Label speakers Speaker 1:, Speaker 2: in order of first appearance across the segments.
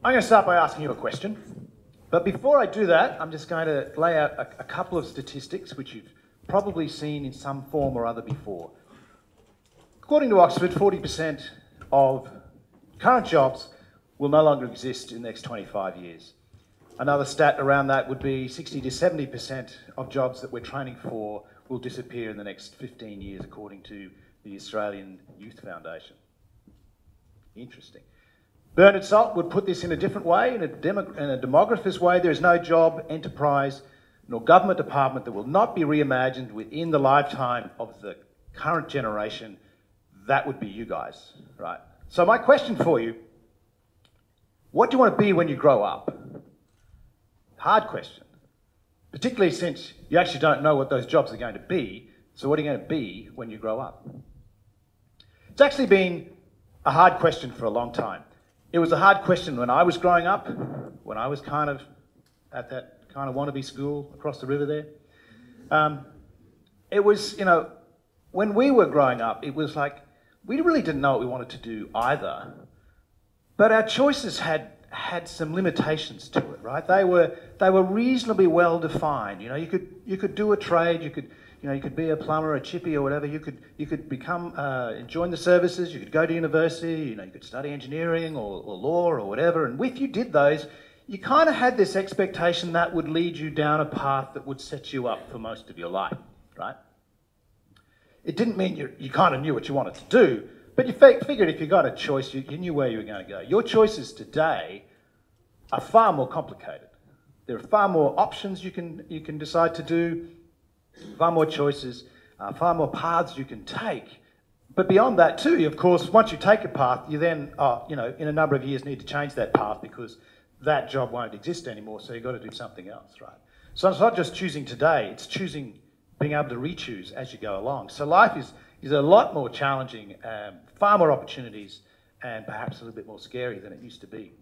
Speaker 1: I'm going to start by asking you a question. But before I do that, I'm just going to lay out a couple of statistics which you've probably seen in some form or other before. According to Oxford, 40% of current jobs will no longer exist in the next 25 years. Another stat around that would be 60 to 70% of jobs that we're training for will disappear in the next 15 years, according to the Australian Youth Foundation. Interesting. Bernard Salt would put this in a different way, in a demographer's way. There is no job, enterprise, nor government department that will not be reimagined within the lifetime of the current generation. That would be you guys, right? So my question for you, what do you want to be when you grow up? Hard question, particularly since you actually don't know what those jobs are going to be. So what are you going to be when you grow up? It's actually been a hard question for a long time. It was a hard question when I was growing up, when I was kind of at that kind of wannabe school across the river there. It was, you know, when we were growing up, it was like, we really didn't know what we wanted to do either, but our choices had some limitations to it, right? They were reasonably well defined. You know, you could do a trade, you could be a plumber, a chippy, or whatever. You could become join the services. You could go to university. You know, you could study engineering or law or whatever. And if you did those, you kind of had this expectation that would lead you down a path that would set you up for most of your life, right? It didn't mean you kind of knew what you wanted to do, but you figured if you got a choice, you knew where you were going to go. Your choices today are far more complicated. There are far more options you can decide to do, far more choices, far more paths you can take. But beyond that too, of course, once you take a path, you then, you know, in a number of years need to change that path because that job won't exist anymore, so you've got to do something else, right? So it's not just choosing today, it's choosing, being able to re-choose as you go along. So life is a lot more challenging, far more opportunities, and perhaps a little bit more scary than it used to be.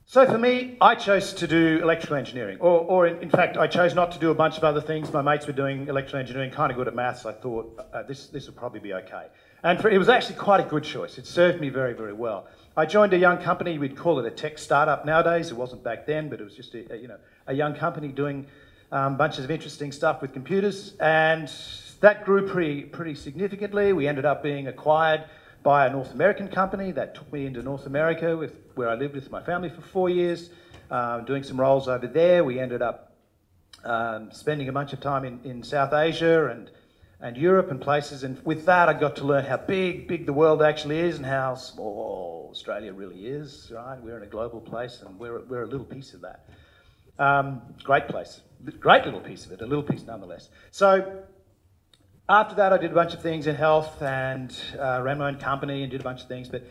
Speaker 1: So for me, I chose to do electrical engineering, or in fact, I chose not to do a bunch of other things. My mates were doing electrical engineering, kind of good at maths. I thought this will probably be okay. And it was actually quite a good choice. It served me very, very well. I joined a young company. We'd call it a tech startup nowadays. It wasn't back then, but it was just a young company doing bunches of interesting stuff with computers, and that grew pretty significantly. We ended up being acquired by a North American company that took me into North America, where I lived with my family for 4 years, doing some roles over there. We ended up spending a bunch of time in South Asia and Europe and places, and with that I got to learn how big the world actually is and how small Australia really is, right? We're in a global place and we're a little piece of that. Great place, great little piece of it, a little piece nonetheless. So after that I did a bunch of things in health and ran my own company and did a bunch of things, but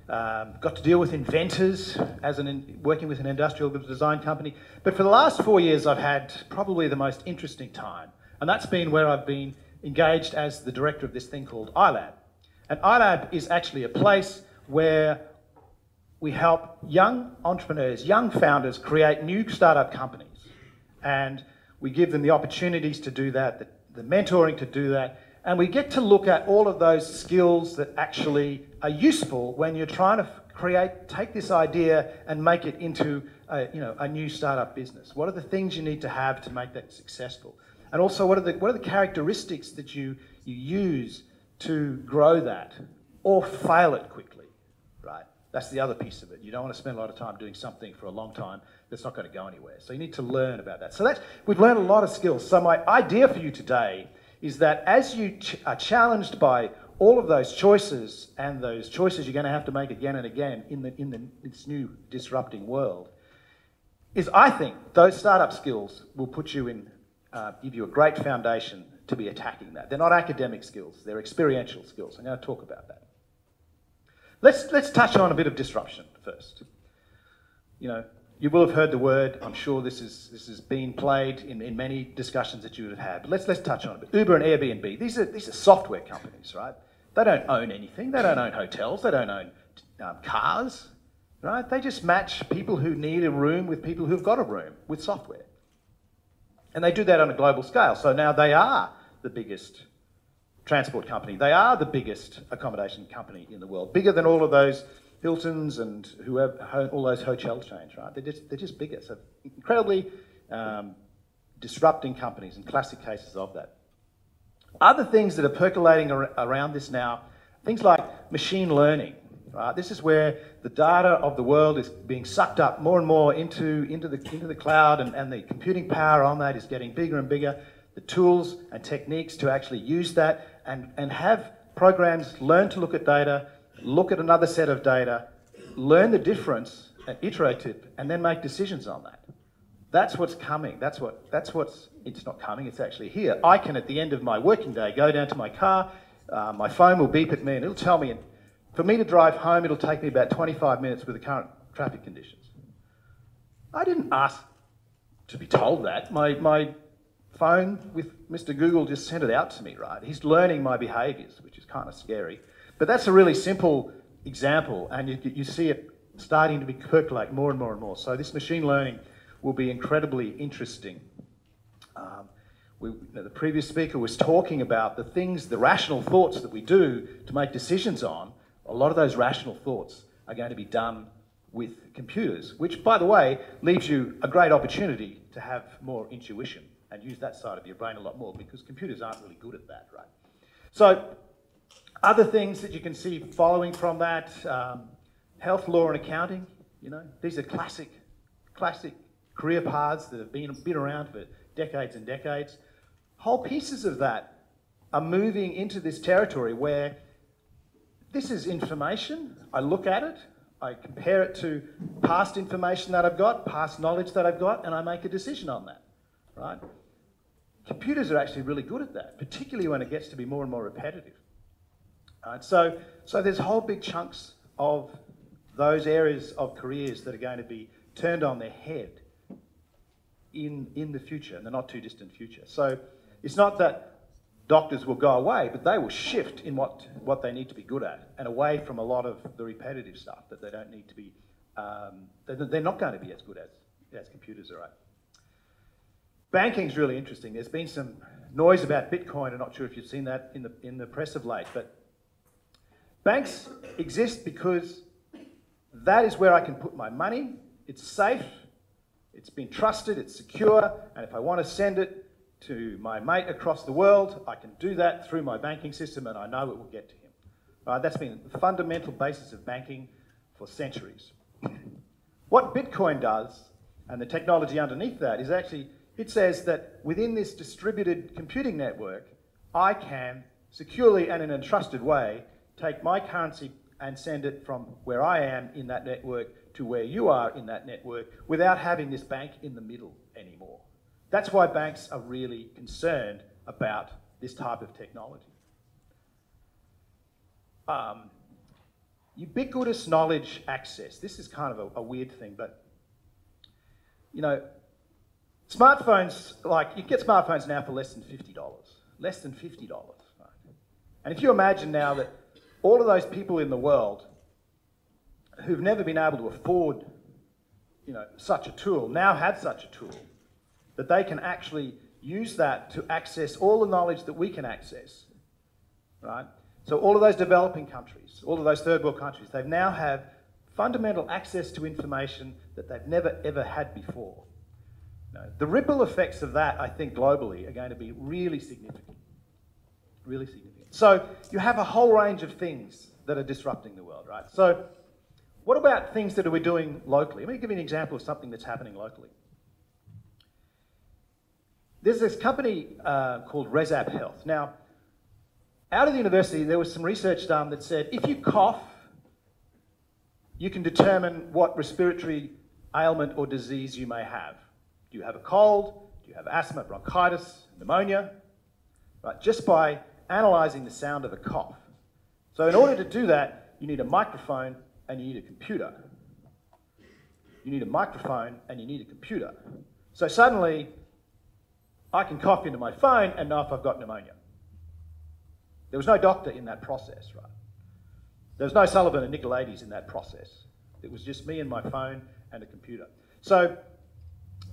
Speaker 1: got to deal with inventors working with an industrial design company. But for the last 4 years I've had probably the most interesting time, and that's been where I've been engaged as the director of this thing called iLab. And iLab is actually a place where we help young entrepreneurs, young founders create new startup companies. And we give them the opportunities to do that, the mentoring to do that, and we get to look at all of those skills that actually are useful when you're trying to take this idea and make it into a new startup business. What are the things you need to have to make that successful? And also, what are the characteristics that you use to grow that or fail it quickly, right? That's the other piece of it. You don't want to spend a lot of time doing something for a long time that's not going to go anywhere. So you need to learn about that. So we've learned a lot of skills. So my idea for you today is that as you are challenged by all of those choices, and those choices you're going to have to make again and again in this new disrupting world, is I think those startup skills will put you in, give you a great foundation to be attacking that. They're not academic skills, they're experiential skills. I'm going to talk about that. Let's touch on a bit of disruption first. You know, you will have heard the word. I'm sure this has been played in many discussions that you would have had. But let's touch on it. Uber and Airbnb, these are software companies, right? They don't own anything. They don't own hotels. They don't own cars, right? They just match people who need a room with people who've got a room with software. And they do that on a global scale. So now they are the biggest transport company. They are the biggest accommodation company in the world, bigger than all of those Hiltons and whoever, all those hotel chains, right? They're just bigger. So incredibly disrupting companies and classic cases of that. Other things that are percolating around this now, things like machine learning, right? This is where the data of the world is being sucked up more and more into the cloud, and the computing power on that is getting bigger and bigger. The tools and techniques to actually use that and have programs learn to look at data, look at another set of data, learn the difference, and iterate it, and then make decisions on that. That's what's coming. That's what's, it's not coming, it's actually here. I can, at the end of my working day, go down to my car, my phone will beep at me and it'll tell me, for me to drive home, it'll take me about 25 minutes with the current traffic conditions. I didn't ask to be told that. My phone with Mr. Google just sent it out to me, right? He's learning my behaviours, which is kind of scary. But that's a really simple example, and you see it starting to percolate more and more and more. So this machine learning will be incredibly interesting. The previous speaker was talking about the things, the rational thoughts that we do to make decisions on. A lot of those rational thoughts are going to be done with computers, which, by the way, leaves you a great opportunity to have more intuition and use that side of your brain a lot more, because computers aren't really good at that, right? So, other things that you can see following from that, health, law and accounting, you know, these are classic career paths that have been around for decades and decades. Whole pieces of that are moving into this territory where this is information, I look at it, I compare it to past information that I've got, past knowledge that I've got, and I make a decision on that, right? Computers are actually really good at that, particularly when it gets to be more and more repetitive. Right? So there's whole big chunks of those areas of careers that are going to be turned on their head in the future, in the not too distant future. So it's not that doctors will go away, but they will shift in what they need to be good at, and away from a lot of the repetitive stuff that they don't need to be, they're not going to be as good as computers are at. Banking's really interesting. There's been some noise about Bitcoin. I'm not sure if you've seen that in the press of late, but banks exist because that is where I can put my money. It's safe, it's been trusted, it's secure, and if I want to send it to my mate across the world, I can do that through my banking system and I know it will get to him. That's been the fundamental basis of banking for centuries. What Bitcoin does, and the technology underneath that, is actually, it says that within this distributed computing network, I can securely and in a trusted way take my currency and send it from where I am in that network to where you are in that network without having this bank in the middle anymore. That's why banks are really concerned about this type of technology. Ubiquitous knowledge access. This is kind of a weird thing, but you know, smartphones, like you get smartphones now for less than $50. Less than $50, right? And if you imagine now that all of those people in the world who've never been able to afford, you know, such a tool, now have such a tool, that they can actually use that to access all the knowledge that we can access, right? So all of those developing countries, all of those third world countries, they now have fundamental access to information that they've never ever had before. You know, the ripple effects of that, I think, globally are going to be really significant. Really significant. So you have a whole range of things that are disrupting the world, right? So what about things that we're doing locally? Let me give you an example of something that's happening locally. There's this company called ResAbbott Health. Now, out of the university, there was some research done that said if you cough, you can determine what respiratory ailment or disease you may have. Do you have a cold? Do you have asthma, bronchitis, pneumonia? Right, just by analysing the sound of a cough. So in order to do that, you need a microphone and you need a computer. You need a microphone and you need a computer. So suddenly, I can cough into my phone and know if I've got pneumonia. There was no doctor in that process, right? There was no Sullivan and Nicolaides in that process. It was just me and my phone and a computer. So,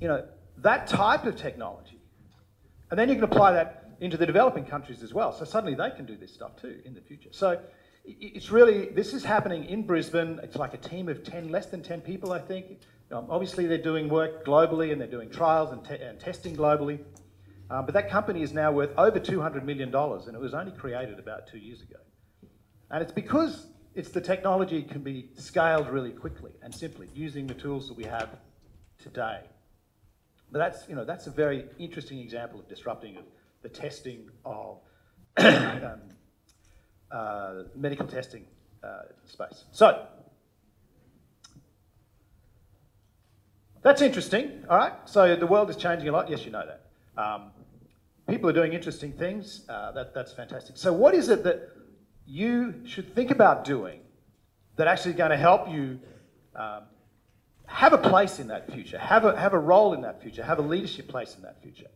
Speaker 1: you know, that type of technology, and then you can apply that into the developing countries as well. So suddenly they can do this stuff too in the future. So it's really, this is happening in Brisbane. It's like a team of 10, less than 10 people, I think. Obviously they're doing work globally and they're doing trials and testing globally. But that company is now worth over $200 million and it was only created about 2 years ago. And it's because it's the technology can be scaled really quickly and simply using the tools that we have today. But that's, that's a very interesting example of disrupting the testing of medical testing space. So, that's interesting, all right? So the world is changing a lot. Yes, you know that. People are doing interesting things. That's fantastic. So what is it that you should think about doing that actually is going to help you have a place in that future, have a role in that future, have a leadership place in that future?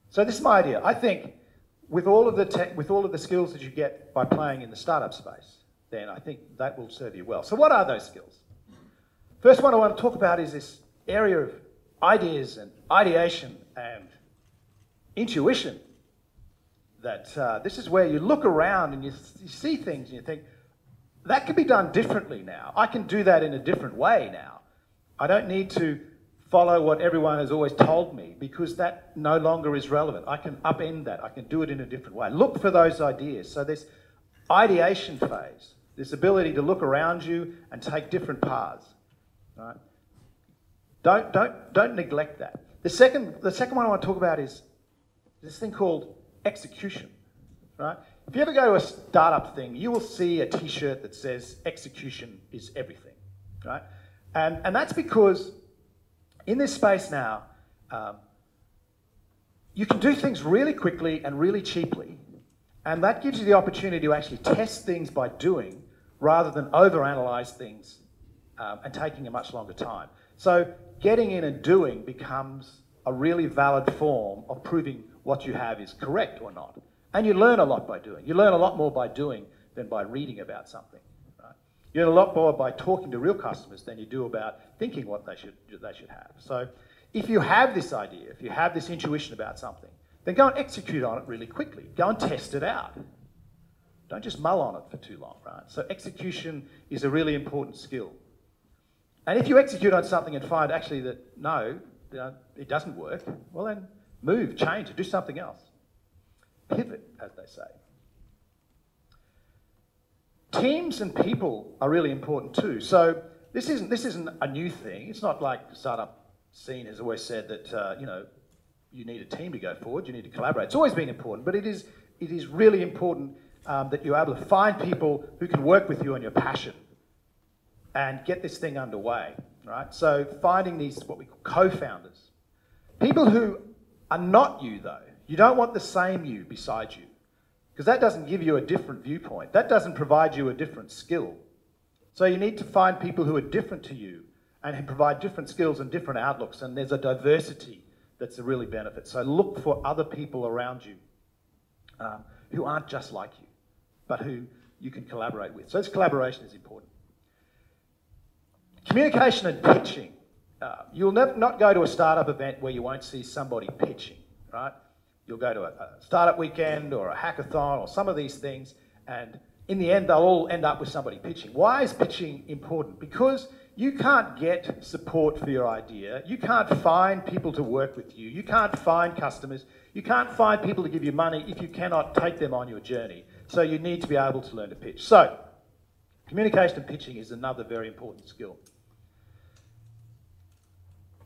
Speaker 1: So this is my idea. I think with all of the skills that you get by playing in the startup space, then I think that will serve you well. So what are those skills? First one I want to talk about is this area of ideas and ideation and intuition. That this is where you look around and you see things and you think, that can be done differently now. I can do that in a different way now. I don't need to follow what everyone has always told me because that no longer is relevant. I can upend that. I can do it in a different way. Look for those ideas. So this ideation phase, this ability to look around you and take different paths. Right? Don't neglect that. The second one I want to talk about is this thing called execution. Right? If you ever go to a startup thing, you will see a t-shirt that says execution is everything. Right? And that's because in this space now, you can do things really quickly and really cheaply, and that gives you the opportunity to actually test things by doing rather than overanalyze things and taking a much longer time. So getting in and doing becomes a really valid form of proving what you have is correct or not. And you learn a lot by doing. You learn a lot more by doing than by reading about something. You learn a lot more by talking to real customers than you do about thinking what they should have. So if you have this idea, if you have this intuition about something, then go and execute on it really quickly. Go and test it out. Don't just mull on it for too long, right? So execution is a really important skill. And if you execute on something and find actually that, no, it doesn't work, well then move, change, do something else. Pivot, as they say. Teams and people are really important too. So this isn't a new thing. It's not like the startup scene has always said that you need a team to go forward. You need to collaborate. It's always been important, but it is really important that you're able to find people who can work with you on your passion and get this thing underway. Right? So finding these what we call co-founders, people who are not you though. You don't want the same you beside you. Because that doesn't give you a different viewpoint. That doesn't provide you a different skill. So you need to find people who are different to you and who provide different skills and different outlooks, and there's a diversity that's a really benefit. So look for other people around you who aren't just like you, but who you can collaborate with. So this collaboration is important. Communication and pitching. You'll not go to a startup event where you won't see somebody pitching, right? You'll go to a startup weekend or a hackathon or some of these things, and in the end, they'll all end up with somebody pitching. Why is pitching important? Because you can't get support for your idea. You can't find people to work with you. You can't find customers. You can't find people to give you money if you cannot take them on your journey. So you need to be able to learn to pitch. So communication and pitching is another very important skill.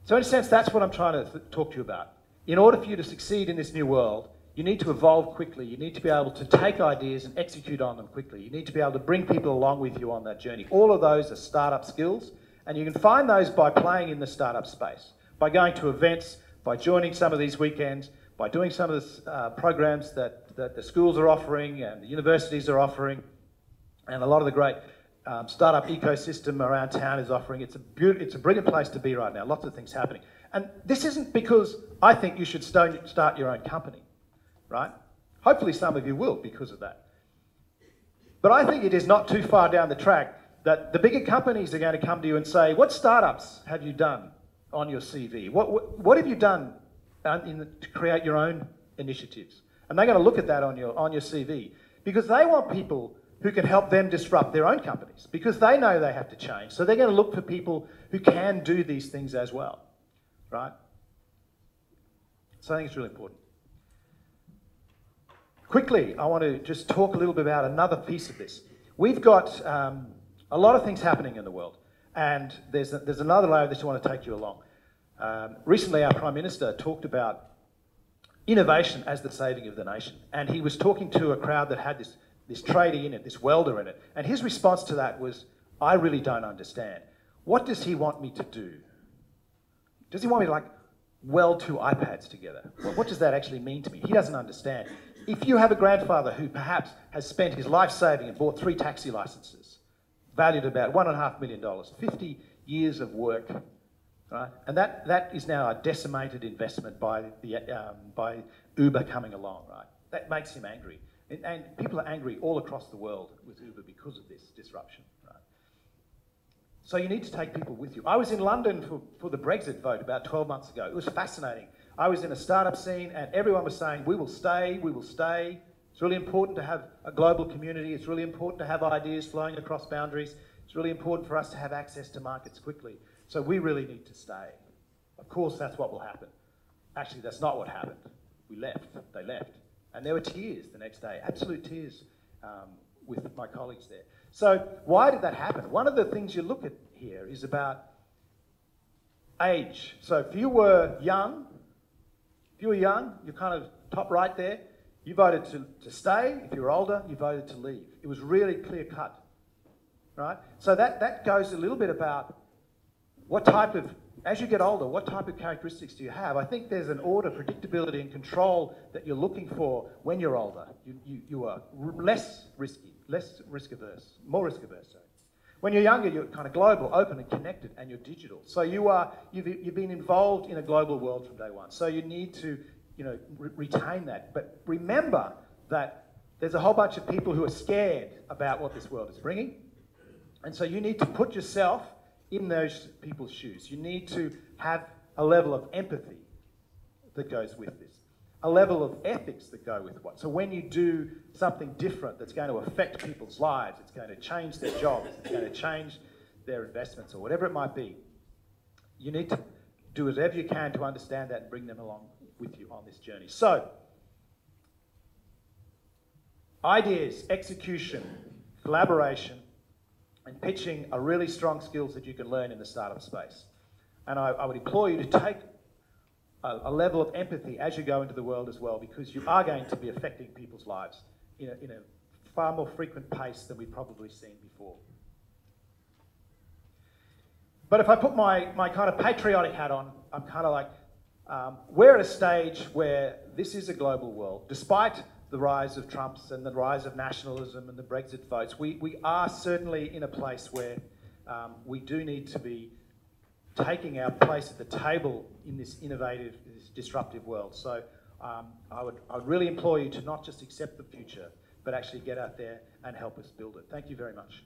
Speaker 1: So in a sense, that's what I'm trying to talk to you about. In order for you to succeed in this new world, you need to evolve quickly. You need to be able to take ideas and execute on them quickly. You need to be able to bring people along with you on that journey. All of those are startup skills, and you can find those by playing in the startup space, by going to events, by joining some of these weekends, by doing some of the programs that the schools are offering and the universities are offering, and a lot of the great startup ecosystem around town is offering. It's a brilliant place to be right now. Lots of things happening. And this isn't because I think you should start your own company, right? Hopefully some of you will because of that. But I think it is not too far down the track that the bigger companies are going to come to you and say, what startups have you done on your CV? What have you done to create your own initiatives? And they're going to look at that on your CV because they want people who can help them disrupt their own companies because they know they have to change. So they're going to look for people who can do these things as well, right? So I think it's really important. Quickly, I want to just talk a little bit about another piece of this. We've got a lot of things happening in the world, and there's another layer of this I want to take you along. Recently, our Prime Minister talked about innovation as the saving of the nation, and he was talking to a crowd that had this tradie in it, this welder in it, and his response to that was, I really don't understand. What does he want me to do? Does he want me to, like, weld two iPads together? Well, what does that actually mean to me? He doesn't understand. If you have a grandfather who perhaps has spent his life saving and bought 3 taxi licenses, valued at about $1.5 million, 50 years of work, right? And that is now a decimated investment by Uber coming along, right? That makes him angry. And people are angry all across the world with Uber because of this disruption, right? So you need to take people with you. I was in London for the Brexit vote about 12 months ago. It was fascinating. I was in a startup scene and everyone was saying, we will stay, we will stay. It's really important to have a global community. It's really important to have ideas flowing across boundaries. It's really important for us to have access to markets quickly. So we really need to stay. Of course, that's what will happen. Actually, that's not what happened. We left, they left. And there were tears the next day, absolute tears with my colleagues there. So why did that happen? One of the things you look at here is about age. So if you were young, you're kind of top right there, you voted to stay. If you were older, you voted to leave. It was really clear cut, right? So that goes a little bit about what type of, as you get older, what type of characteristics do you have? I think there's an order, predictability and control that you're looking for when you're older. You are less risky, less risk averse, more risk averse, sorry. When you're younger, you're kind of global, open and connected, and you're digital. So you've been involved in a global world from day one. So you need to, retain that. But remember that there's a whole bunch of people who are scared about what this world is bringing. And so you need to put yourself in those people's shoes. You need to have a level of empathy that goes with this, a level of ethics that go with what. So when you do something different that's going to affect people's lives, it's going to change their jobs, it's going to change their investments or whatever it might be, you need to do whatever you can to understand that and bring them along with you on this journey. So, ideas, execution, collaboration, and pitching are really strong skills that you can learn in the startup space. And I would implore you to take a level of empathy as you go into the world as well, because you are going to be affecting people's lives in a far more frequent pace than we've probably seen before. But if I put my kind of patriotic hat on, I'm kind of like, we're at a stage where this is a global world. Despite the rise of Trump's and the rise of nationalism and the Brexit votes, we are certainly in a place where we do need to be taking our place at the table in this innovative, this disruptive world. So I would really implore you to not just accept the future, but actually get out there and help us build it. Thank you very much.